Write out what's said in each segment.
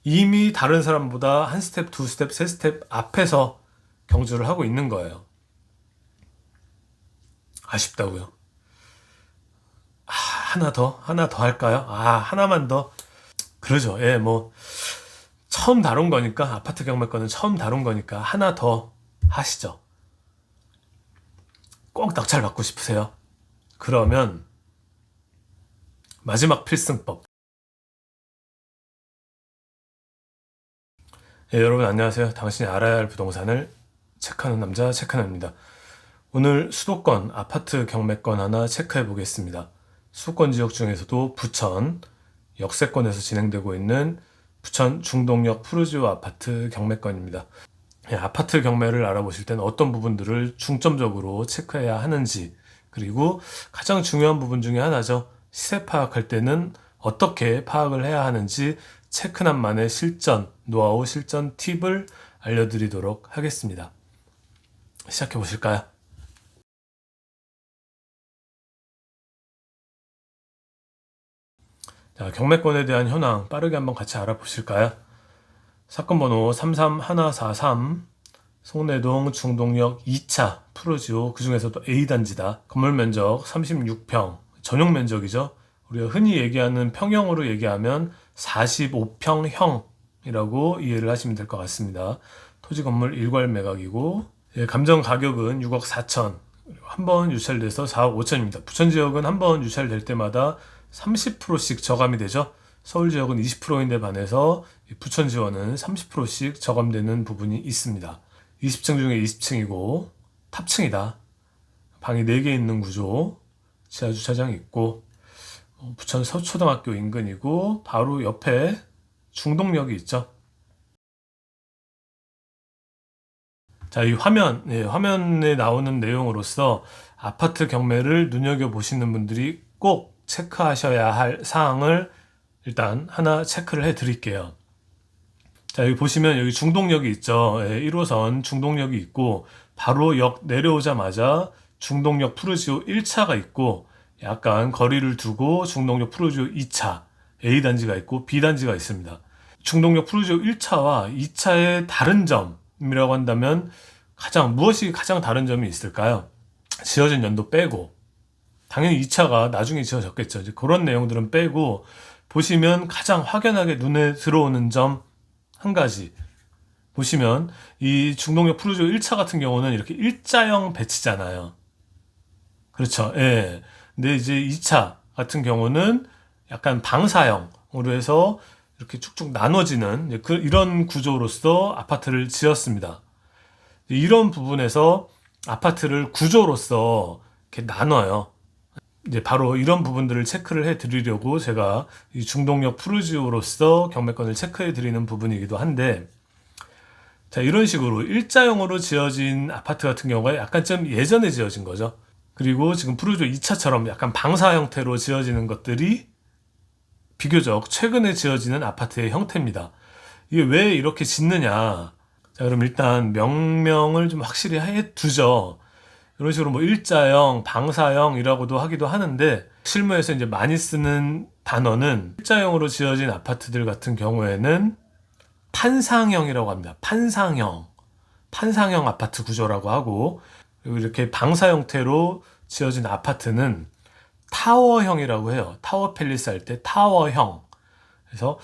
이미 다른 사람보다 한 스텝, 두 스텝, 세 스텝 앞에서 경주를 하고 있는 거예요. 아쉽다고요. 하나 더 할까요? 하나만 더. 그러죠. 예, 뭐 처음 다룬 거니까, 아파트 경매권은 처음 다룬 거니까 하나 더 하시죠. 꼭 낙찰 받고 싶으세요? 그러면 마지막 필승법. 예, 여러분 안녕하세요. 당신이 알아야 할 부동산을 체크하는 남자 체크하는입니다. 오늘 수도권 아파트 경매권 하나 체크해 보겠습니다. 수도권 지역 중에서도 부천 역세권에서 진행되고 있는 부천 중동역 푸르지오 아파트 경매권입니다. 예, 아파트 경매를 알아보실 때는 어떤 부분들을 중점적으로 체크해야 하는지, 그리고 가장 중요한 부분 중에 하나죠. 시세 파악할 때는 어떻게 파악을 해야 하는지 체크남만의 실전, 노하우 실전 팁을 알려드리도록 하겠습니다. 시작해 보실까요? 자, 경매권에 대한 현황 빠르게 한번 같이 알아보실까요? 사건 번호 33143, 송내동 중동역 2차 푸르지오, 그 중에서도 A단지다. 건물 면적 36평, 전용 면적이죠. 우리가 흔히 얘기하는 평형으로 얘기하면 45평형이라고 이해를 하시면 될 것 같습니다. 토지 건물 일괄 매각이고, 예, 감정 가격은 6억 4천, 한 번 유찰돼서 4억 5천입니다. 부천 지역은 한 번 유찰될 때마다 30%씩 저감이 되죠. 서울 지역은 20%인데 반해서 부천 지원은 30%씩 저감되는 부분이 있습니다. 20층 중에 20층이고 탑층이다. 방이 4개 있는 구조, 지하 주차장이 있고, 부천 서초등학교 인근이고 바로 옆에 중동역이 있죠. 자, 이 화면에 나오는 내용으로서 아파트 경매를 눈여겨보시는 분들이 꼭 체크하셔야 할 사항을 일단 하나 체크를 해 드릴게요. 자, 여기 보시면 여기 중동역이 있죠. 1호선 중동역이 있고, 바로 역 내려오자마자 중동역 푸르지오 1차가 있고, 약간 거리를 두고 중동역 푸르지오 2차, A단지가 있고 B단지가 있습니다. 중동역 푸르지오 1차와 2차의 다른 점이라고 한다면 무엇이 가장 다른 점이 있을까요? 지어진 연도 빼고, 당연히 2차가 나중에 지어졌겠죠. 이제 그런 내용들은 빼고 보시면 가장 확연하게 눈에 들어오는 점 한 가지 보시면, 이 중동역 푸르지오 1차 같은 경우는 이렇게 일자형 배치잖아요. 그렇죠. 예. 근데 이제 2차 같은 경우는 약간 방사형으로 해서 이렇게 쭉쭉 나눠지는 이런 구조로서 아파트를 지었습니다. 이런 부분에서 아파트를 구조로서 이렇게 나눠요. 이제 바로 이런 부분들을 체크를 해 드리려고 제가 이 중동역 푸르지오로서 경매권을 체크해 드리는 부분이기도 한데, 자, 이런 식으로 일자형으로 지어진 아파트 같은 경우가 약간 좀 예전에 지어진 거죠. 그리고 지금 푸르지오 2차처럼 약간 방사 형태로 지어지는 것들이 비교적 최근에 지어지는 아파트의 형태입니다. 이게 왜 이렇게 짓느냐? 자, 그럼 일단 명명을 좀 확실히 해 두죠. 이런 식으로 뭐 일자형, 방사형이라고도 하기도 하는데, 실무에서 이제 많이 쓰는 단어는 일자형으로 지어진 아파트들 같은 경우에는 판상형이라고 합니다. 판상형 아파트 구조라고 하고, 그리고 이렇게 방사 형태로 지어진 아파트는 타워형이라고 해요. 타워 팰리스 할 때 타워형. 그래서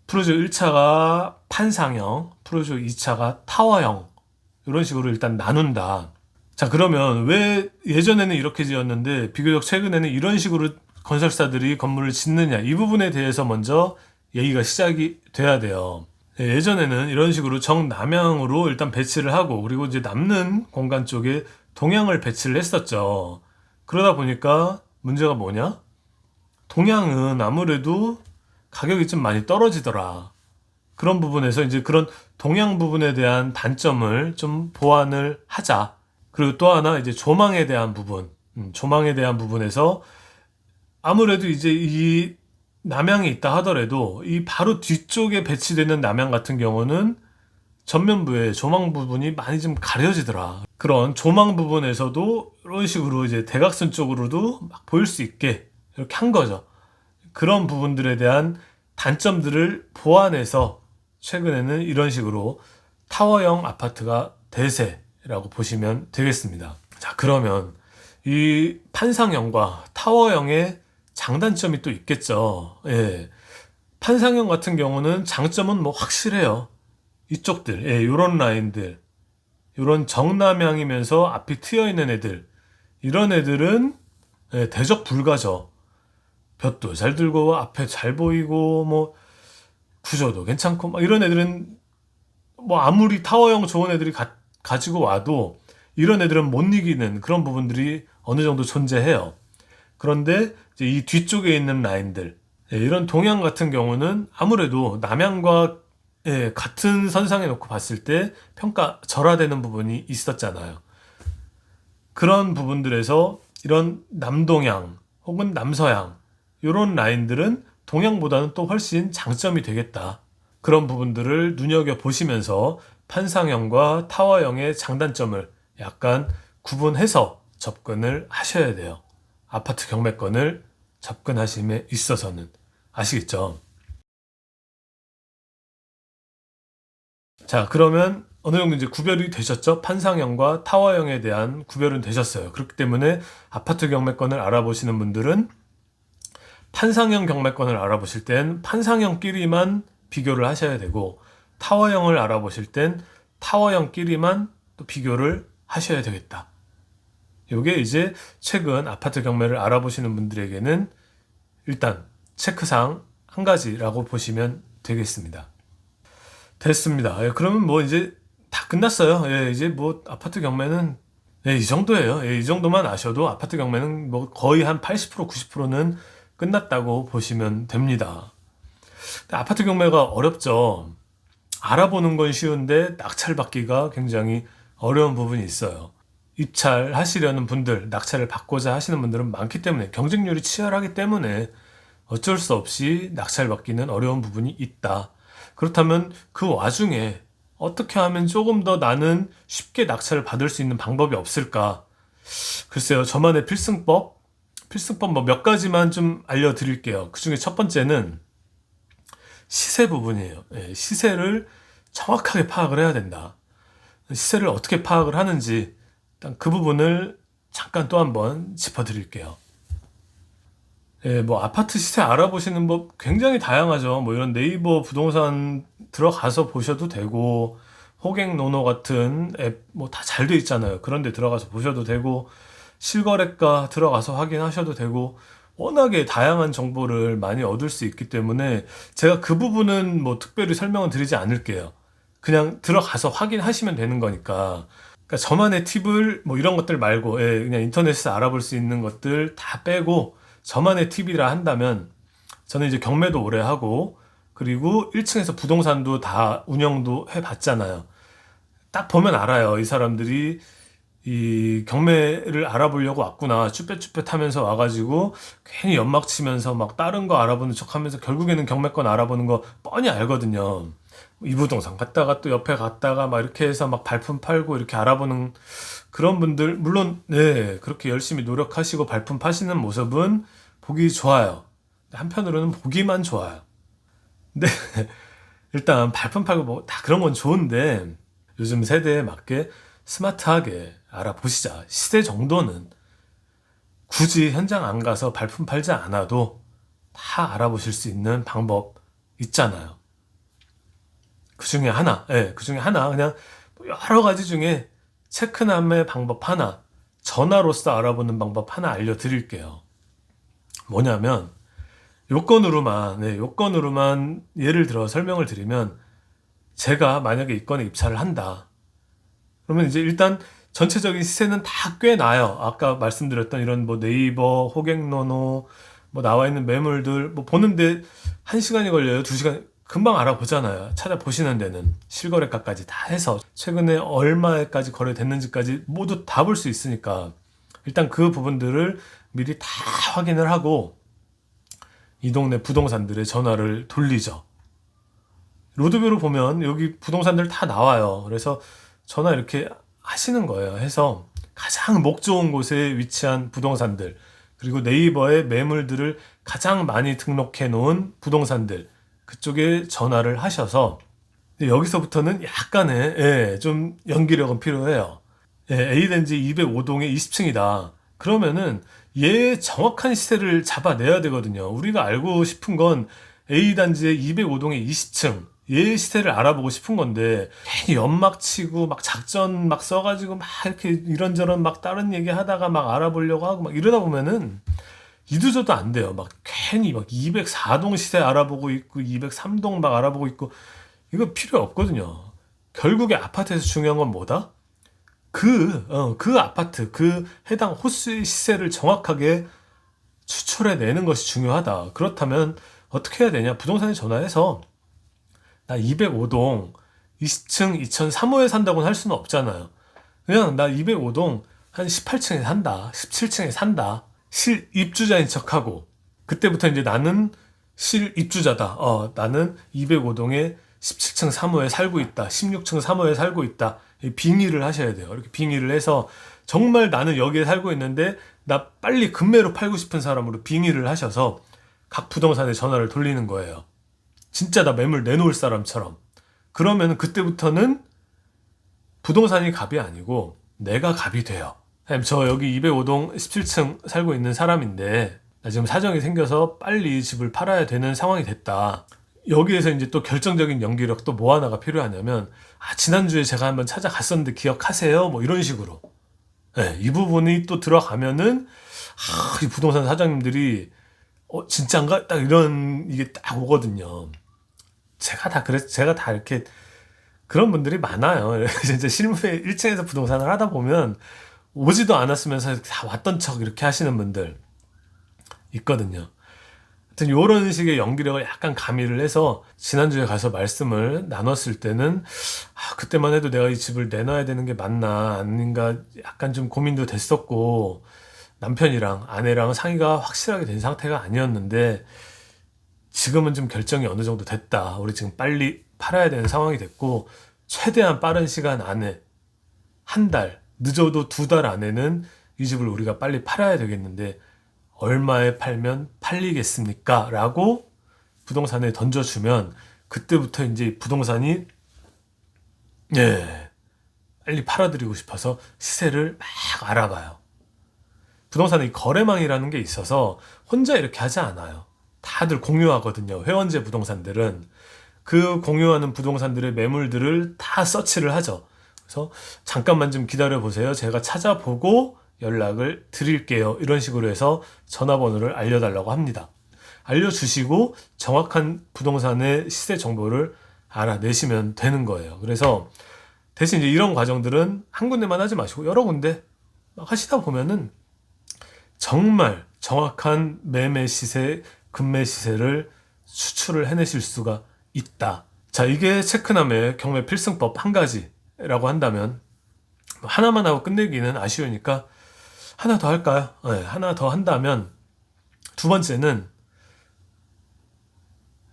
프로조 1차가 판상형, 프로조 2차가 타워형. 이런 식으로 일단 나눈다. 자, 그러면 왜 예전에는 이렇게 지었는데 비교적 최근에는 이런 식으로 건설사들이 건물을 짓느냐, 이 부분에 대해서 먼저 얘기가 시작이 돼야 돼요. 예전에는 이런 식으로 정남향으로 일단 배치를 하고, 그리고 이제 남는 공간 쪽에 동향을 배치를 했었죠. 그러다 보니까 문제가 뭐냐? 동향은 아무래도 가격이 좀 많이 떨어지더라. 그런 부분에서 이제 그런 동향 부분에 대한 단점을 좀 보완을 하자. 그리고 또 하나 이제 조망에 대한 부분, 조망에 대한 부분에서 아무래도 이제 이 남향이 있다 하더라도 이 바로 뒤쪽에 배치되는 남향 같은 경우는 전면부의 조망 부분이 많이 좀 가려지더라. 그런 조망 부분에서도 이런 식으로 이제 대각선 쪽으로도 막 보일 수 있게 이렇게 한 거죠. 그런 부분들에 대한 단점들을 보완해서 최근에는 이런 식으로 타워형 아파트가 대세라고 보시면 되겠습니다. 자, 그러면 이 판상형과 타워형의 장단점이 또 있겠죠. 예. 판상형 같은 경우는 장점은 뭐 확실해요. 이쪽들, 예, 요런 라인들, 요런 정남향이면서 앞이 트여 있는 애들, 이런 애들은 예, 대적 불가죠. 볕도 잘 들고 앞에 잘 보이고 뭐 구조도 괜찮고 막 이런 애들은 뭐 아무리 타워형 좋은 애들이 가지고 와도 이런 애들은 못 이기는 그런 부분들이 어느 정도 존재해요. 그런데 이제 이 뒤쪽에 있는 라인들, 예, 이런 동향 같은 경우는 아무래도 남향과 예, 같은 선상에 놓고 봤을 때 평가 절하되는 부분이 있었잖아요. 그런 부분들에서 이런 남동향 혹은 남서향 이런 라인들은 동향보다는 또 훨씬 장점이 되겠다. 그런 부분들을 눈여겨보시면서 판상형과 타워형의 장단점을 약간 구분해서 접근을 하셔야 돼요. 아파트 경매권을 접근하심에 있어서는. 아시겠죠? 자, 그러면 어느 정도 이제 구별이 되셨죠? 판상형과 타워형에 대한 구별은 되셨어요. 그렇기 때문에 아파트 경매권을 알아보시는 분들은 판상형 경매권을 알아보실 땐 판상형끼리만 비교를 하셔야 되고, 타워형을 알아보실 땐 타워형끼리만 또 비교를 하셔야 되겠다. 요게 이제 최근 아파트 경매를 알아보시는 분들에게는 일단 체크사항 한 가지라고 보시면 되겠습니다. 됐습니다. 예, 그러면 뭐 이제 다 끝났어요. 예, 이제 뭐 아파트 경매는 이 정도예요. 이 정도만 아셔도 아파트 경매는 뭐 거의 한 80%, 90%는 끝났다고 보시면 됩니다. 아파트 경매가 어렵죠. 알아보는 건 쉬운데 낙찰받기가 굉장히 어려운 부분이 있어요. 입찰하시려는 분들, 낙찰을 받고자 하시는 분들은 많기 때문에, 경쟁률이 치열하기 때문에 어쩔 수 없이 낙찰받기는 어려운 부분이 있다. 그렇다면 그 와중에 어떻게 하면 조금 더 나는 쉽게 낙찰을 받을 수 있는 방법이 없을까? 글쎄요, 저만의 필승법 뭐 몇 가지만 좀 알려드릴게요. 그 중에 첫 번째는 시세 부분이에요. 예, 시세를 정확하게 파악을 해야 된다. 시세를 어떻게 파악을 하는지 일단 그 부분을 잠깐 또 한번 짚어드릴게요. 예, 뭐 아파트 시세 알아보시는 법 굉장히 다양하죠. 뭐 이런 네이버 부동산 들어가서 보셔도 되고, 호갱노노 같은 앱 뭐 다 잘 돼 있잖아요. 그런 데 들어가서 보셔도 되고, 실거래가 들어가서 확인하셔도 되고, 워낙에 다양한 정보를 많이 얻을 수 있기 때문에 제가 그 부분은 뭐 특별히 설명을 드리지 않을게요. 그냥 들어가서 확인하시면 되는 거니까. 그러니까 저만의 팁을 뭐 이런 것들 말고, 예, 그냥 인터넷에서 알아볼 수 있는 것들 다 빼고 저만의 팁이라 한다면, 저는 이제 경매도 오래 하고 그리고 1층에서 부동산도 다 운영도 해봤잖아요. 딱 보면 알아요. 이 사람들이 이 경매를 알아보려고 왔구나. 쭈뼛쭈뼛 하면서 와가지고 괜히 연막 치면서 막 다른 거 알아보는 척 하면서 결국에는 경매권 알아보는 거 뻔히 알거든요. 이 부동산 갔다가 또 옆에 갔다가 막 이렇게 해서 막 발품 팔고 이렇게 알아보는 그런 분들, 물론 네, 그렇게 열심히 노력하시고 발품 파시는 모습은 보기 좋아요. 한편으로는 보기만 좋아요. 근데 일단 발품 팔고 뭐 다 그런 건 좋은데, 요즘 세대에 맞게 스마트하게 알아보시자. 시세 정도는 굳이 현장 안 가서 발품 팔지 않아도 다 알아보실 수 있는 방법 있잖아요. 그 중에 하나, 예, 그 중에 하나, 그냥 여러 가지 중에 체크남의 방법 하나, 전화로서 알아보는 방법 하나 알려드릴게요. 뭐냐면, 요건으로만 예를 들어 설명을 드리면, 제가 만약에 이 건에 입찰을 한다. 그러면 이제 일단 전체적인 시세는 다 꽤 나요. 아까 말씀드렸던 이런 뭐 네이버, 호갱노노, 뭐 나와 있는 매물들, 뭐 보는데 1시간이 걸려요. 2시간 금방 알아보잖아요. 찾아보시는 데는 실거래가까지 다 해서 최근에 얼마까지 거래됐는지까지 모두 다 볼 수 있으니까 일단 그 부분들을 미리 다 확인을 하고 이 동네 부동산들의 전화를 돌리죠. 로드뷰로 보면 여기 부동산들 다 나와요. 그래서 전화 이렇게 하시는 거예요. 해서 가장 목 좋은 곳에 위치한 부동산들, 그리고 네이버에 매물들을 가장 많이 등록해 놓은 부동산들, 그쪽에 전화를 하셔서 여기서부터는 약간의 좀 연기력은 필요해요. A단지 205동의 20층이다. 그러면은 얘의 정확한 시세를 잡아내야 되거든요. 우리가 알고 싶은 건 A단지의 205동의 20층. 얘의 시세를 알아보고 싶은 건데 괜히 연막 치고 막 작전 막 써가지고 막 이렇게 이런저런 막 다른 얘기 하다가 막 알아보려고 하고 막 이러다 보면은 이도저도 안 돼요. 막 괜히 막 204동 시세 알아보고 있고 203동 막 알아보고 있고 이거 필요 없거든요. 결국에 아파트에서 중요한 건 뭐다? 그 아파트, 그 해당 호수의 시세를 정확하게 추출해내는 것이 중요하다. 그렇다면 어떻게 해야 되냐? 부동산에 전화해서 나 205동 20층 2003호에 산다고는 할 수는 없잖아요. 그냥 나 205동 한 18층에 산다. 17층에 산다. 실입주자인 척하고 그때부터 이제 나는 실입주자다. 나는 205동에 17층 3호에 살고 있다. 16층 3호에 살고 있다. 빙의를 하셔야 돼요. 이렇게 빙의를 해서 정말 나는 여기에 살고 있는데 나 빨리 급매로 팔고 싶은 사람으로 빙의를 하셔서 각 부동산에 전화를 돌리는 거예요. 진짜 나 매물 내놓을 사람처럼. 그러면 그때부터는 부동산이 갑이 아니고 내가 갑이 돼요. 저 여기 205동 17층 살고 있는 사람인데 나 지금 사정이 생겨서 빨리 집을 팔아야 되는 상황이 됐다. 여기에서 이제 또 결정적인 연기력 또 뭐 하나가 필요하냐면 지난주에 제가 한번 찾아갔었는데 기억하세요? 뭐 이런 식으로. 이 부분이 또 들어가면은 이 부동산 사장님들이 진짠가? 딱 이런 이게 딱 오거든요. 제가 다 이렇게 그런 분들이 많아요. 진짜 실무에 1층에서 부동산을 하다 보면 오지도 않았으면서 다 왔던 척 이렇게 하시는 분들 있거든요. 하여튼 요런 식의 연기력을 약간 가미를 해서 지난주에 가서 말씀을 나눴을 때는 그때만 해도 내가 이 집을 내놔야 되는 게 맞나 아닌가 약간 좀 고민도 됐었고 남편이랑 아내랑 상의가 확실하게 된 상태가 아니었는데 지금은 좀 결정이 어느 정도 됐다. 우리 지금 빨리 팔아야 되는 상황이 됐고 최대한 빠른 시간 안에 한 달, 늦어도 2달 안에는 이 집을 우리가 빨리 팔아야 되겠는데 얼마에 팔면 팔리겠습니까? 라고 부동산에 던져주면 그때부터 이제 부동산이 빨리 팔아드리고 싶어서 시세를 막 알아봐요. 부동산의 거래망이라는 게 있어서 혼자 이렇게 하지 않아요. 다들 공유하거든요. 회원제 부동산들은 그 공유하는 부동산들의 매물들을 다 서치를 하죠. 그래서 잠깐만 좀 기다려 보세요. 제가 찾아보고 연락을 드릴게요. 이런 식으로 해서 전화번호를 알려달라고 합니다. 알려주시고 정확한 부동산의 시세 정보를 알아내시면 되는 거예요. 그래서 대신 이제 이런 과정들은 한 군데만 하지 마시고 여러 군데 막 하시다 보면은 정말 정확한 매매 시세, 급매 시세를 수출을 해내실 수가 있다. 자, 이게 체크남의 경매 필승법 한 가지라고 한다면 하나만 하고 끝내기는 아쉬우니까 하나 더 할까요? 하나 더 한다면 두 번째는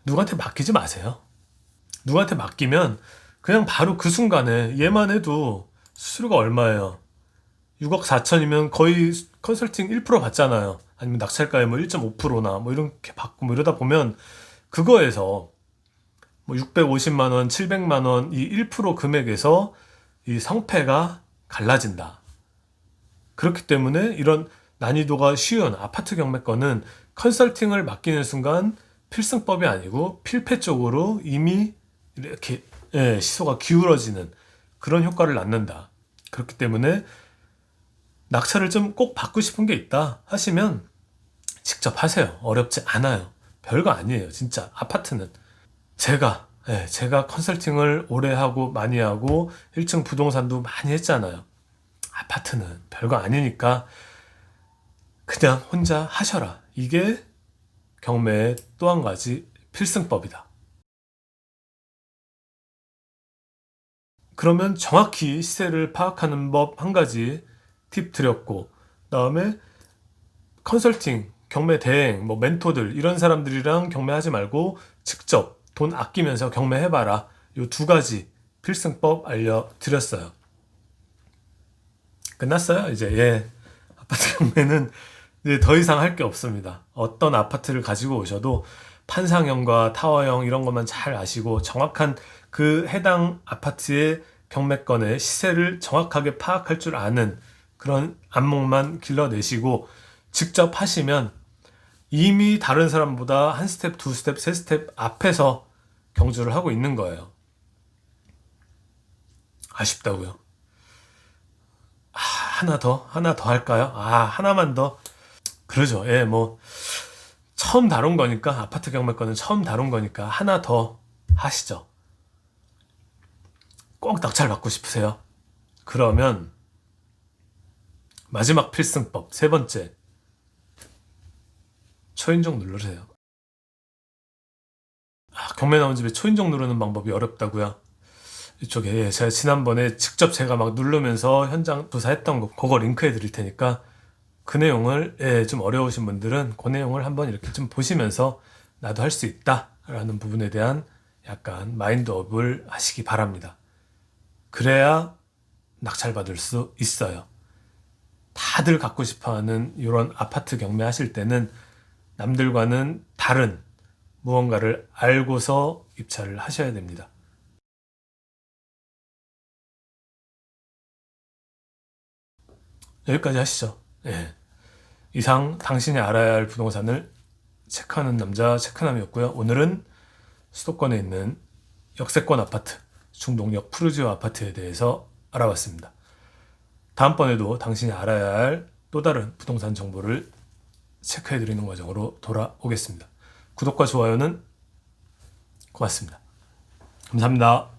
누구한테 맡기지 마세요. 누구한테 맡기면 그냥 바로 그 순간에 얘만 해도 수수료가 얼마예요? 6억 4천이면 거의 컨설팅 1% 받잖아요. 아니면 낙찰가에 뭐 1.5%나 뭐 이렇게 받고 뭐 이러다 보면 그거에서 뭐 650만 원, 700만 원 이 1% 금액에서 이 성패가 갈라진다. 그렇기 때문에 이런 난이도가 쉬운 아파트 경매권은 컨설팅을 맡기는 순간 필승법이 아니고 필패 쪽으로 이미 이렇게 시소가 기울어지는 그런 효과를 낳는다. 그렇기 때문에 낙찰을 좀 꼭 받고 싶은 게 있다 하시면 직접 하세요. 어렵지 않아요. 별거 아니에요. 진짜 아파트는 제가 컨설팅을 오래 하고 많이 하고 1층 부동산도 많이 했잖아요. 아파트는 별거 아니니까 그냥 혼자 하셔라. 이게 경매의 또 한 가지 필승법이다. 그러면 정확히 시세를 파악하는 법 한 가지 팁 드렸고 그다음에 컨설팅, 경매 대행, 뭐 멘토들 이런 사람들이랑 경매하지 말고 직접 돈 아끼면서 경매해봐라. 요 두 가지 필승법 알려드렸어요. 끝났어요. 이제 아파트 경매는 이제 더 이상 할 게 없습니다. 어떤 아파트를 가지고 오셔도 판상형과 타워형 이런 것만 잘 아시고 정확한 그 해당 아파트의 경매건의 시세를 정확하게 파악할 줄 아는 그런 안목만 길러내시고 직접 하시면 이미 다른 사람보다 한 스텝, 두 스텝, 세 스텝 앞에서 경주를 하고 있는 거예요. 아쉽다고요. 하나 더 할까요? 하나만 더. 그러죠. 예, 뭐 처음 다룬 거니까, 아파트 경매권은 처음 다룬 거니까 하나 더 하시죠. 꼭 낙찰 받고 싶으세요? 그러면 마지막 필승법 세 번째, 초인종 누르세요. 경매 나온 집에 초인종 누르는 방법이 어렵다고요? 이쪽에 제가 지난번에 직접 제가 막 누르면서 현장 조사했던 거 그거 링크해 드릴 테니까 그 내용을 좀 어려우신 분들은 그 내용을 한번 이렇게 좀 보시면서 나도 할 수 있다 라는 부분에 대한 약간 마인드업을 하시기 바랍니다. 그래야 낙찰 받을 수 있어요. 다들 갖고 싶어하는 이런 아파트 경매하실 때는 남들과는 다른 무언가를 알고서 입찰을 하셔야 됩니다. 여기까지 하시죠. 예. 이상 당신이 알아야 할 부동산을 체크하는 남자 체크남이었고요. 오늘은 수도권에 있는 역세권 아파트, 중동역 푸르지오 아파트에 대해서 알아봤습니다. 다음번에도 당신이 알아야 할 또 다른 부동산 정보를 체크해드리는 과정으로 돌아오겠습니다. 구독과 좋아요는 고맙습니다. 감사합니다.